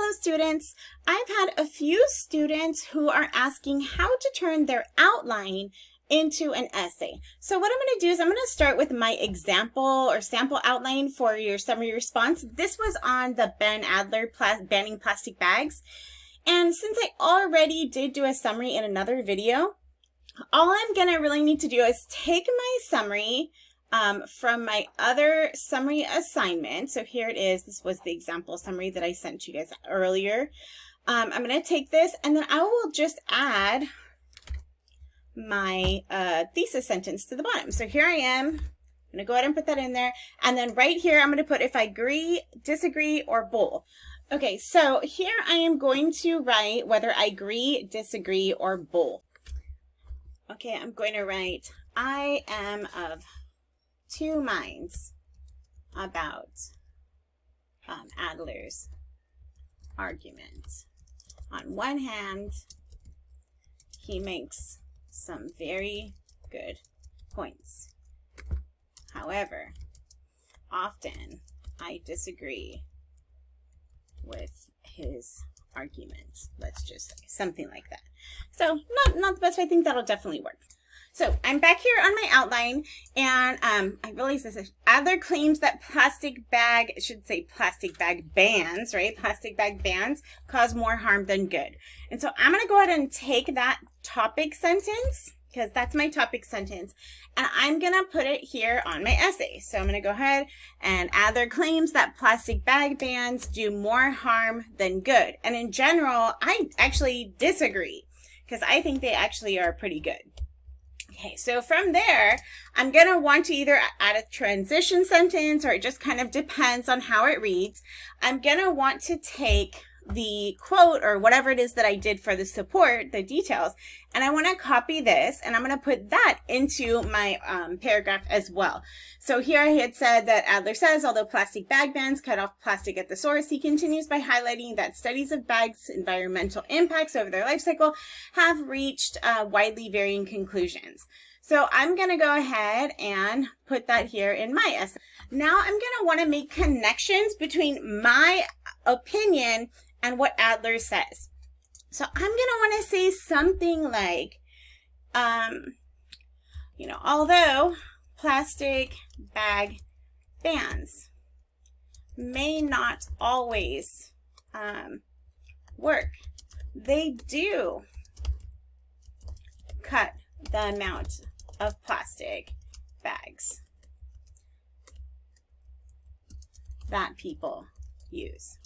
Hello students, I've had a few students who are asking how to turn their outline into an essay. So what I'm going to do is I'm going to start with my example or sample outline for your summary response. This was on the Ben Adler banning plastic bags. And since I already did do a summary in another video, all I'm going to really need to do is take my summary from my other summary assignment. So here it is. This was the example summary that I sent you guys earlier. I'm going to take this and then I will just add my thesis sentence to the bottom. So here I am. I'm going to go ahead and put that in there. And then right here, I'm going to put if I agree, disagree, or both. Okay, so here I am going to write whether I agree, disagree, or both. Okay, I'm going to write, I am of two minds about Adler's argument. On one hand, he makes some very good points. However, often I disagree with his argument. Let's just say something like that. So not the best, but I think that'll definitely work. So I'm back here on my outline, and I realize this is Adler claims that plastic bag bans, right? Plastic bag bans cause more harm than good. And so I'm going to go ahead and take that topic sentence, because that's my topic sentence, and I'm going to put it here on my essay. So I'm going to go ahead and Adler claims that plastic bag bans do more harm than good. And in general, I actually disagree, because I think they actually are pretty good. Okay, so from there, I'm going to want to either add a transition sentence, or it just kind of depends on how it reads. I'm going to want to take the quote or whatever it is that I did for the support, the details, and I want to copy this and I'm going to put that into my paragraph as well. So here I had said that Adler says, although plastic bag bans cut off plastic at the source, he continues by highlighting that studies of bags' environmental impacts over their life cycle have reached widely varying conclusions. So I'm going to go ahead and put that here in my essay. Now I'm going to want to make connections between my opinion and what Adler says. So I'm going to want to say something like, although plastic bag bans may not always work, they do cut the amount of plastic bags that people use.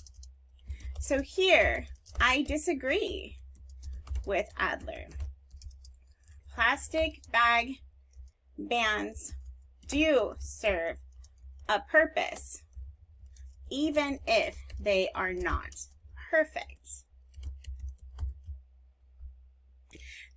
So here, I disagree with Adler. Plastic bag bans do serve a purpose, even if they are not perfect.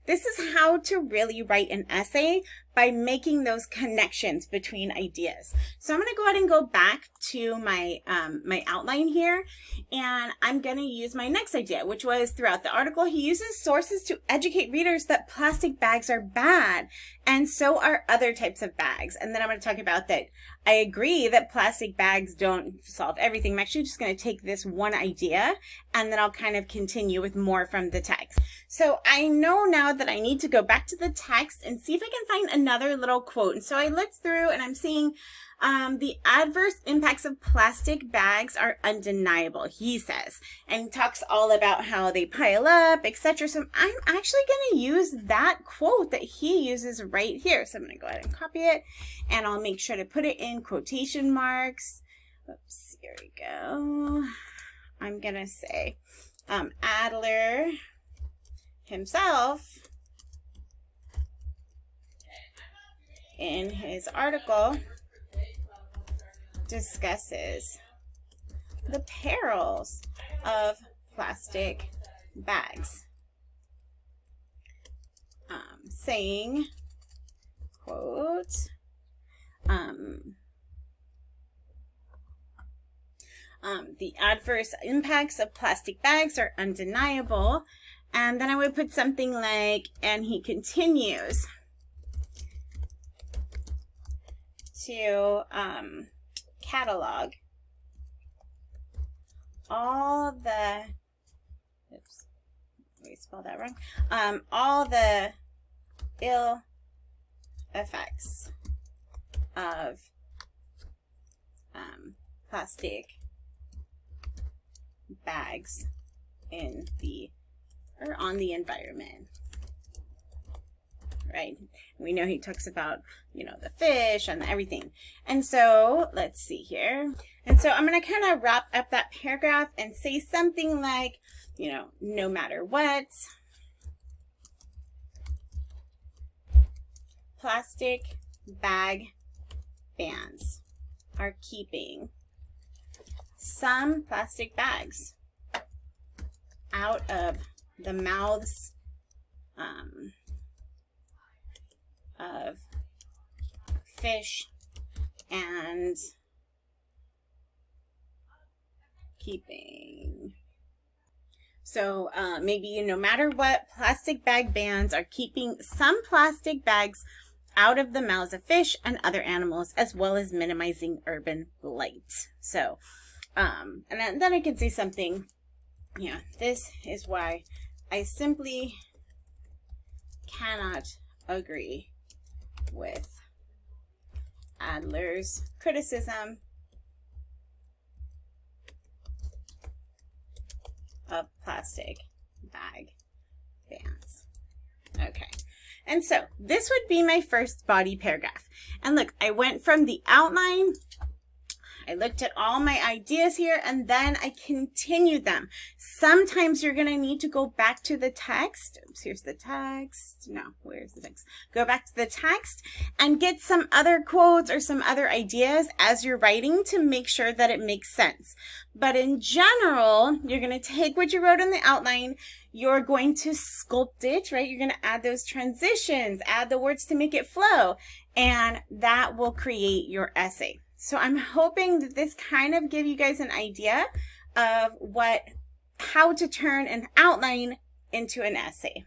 This is how to really write an essay, by making those connections between ideas. So I'm going to go ahead and go back to my my outline here, and I'm going to use my next idea, which was throughout the article, he uses sources to educate readers that plastic bags are bad, and so are other types of bags. And then I'm going to talk about that I agree that plastic bags don't solve everything. I'm actually just going to take this one idea, and then I'll kind of continue with more from the text. So I know now that I need to go back to the text and see if I can find another little quote. And so I looked through and I'm seeing the adverse impacts of plastic bags are undeniable, he says. And he talks all about how they pile up, etc. So I'm actually going to use that quote that he uses right here. So I'm going to go ahead and copy it, and I'll make sure to put it in quotation marks. Oops, here we go. I'm going to say Adler himself in his article discusses the perils of plastic bags, saying, quote, the adverse impacts of plastic bags are undeniable. And then I would put something like, and he continues to catalog all the spell that wrong. All the ill effects of plastic bags in the or on the environment. Right? We know he talks about, you know, the fish and everything. And so let's see here. And so I'm going to kind of wrap up that paragraph and say something like, you know, no matter what, plastic bag bans are keeping some plastic bags out of the mouths of fish and keeping. So maybe no matter what, plastic bag bans are keeping some plastic bags out of the mouths of fish and other animals, as well as minimizing urban blight. So, and then I can say something, yeah, this is why I simply cannot agree with Adler's criticism of plastic bag bans. Okay. And so this would be my first body paragraph. And look, I went from the outline, I looked at all my ideas here, and then I continued them. Sometimes you're going to need to go back to the text. Oops, here's the text. No, where's the text? Go back to the text and get some other quotes or some other ideas as you're writing to make sure that it makes sense. But in general, you're going to take what you wrote in the outline, you're going to sculpt it, right? You're going to add those transitions, add the words to make it flow, and that will create your essay. So I'm hoping that this kind of give you guys an idea of how to turn an outline into an essay.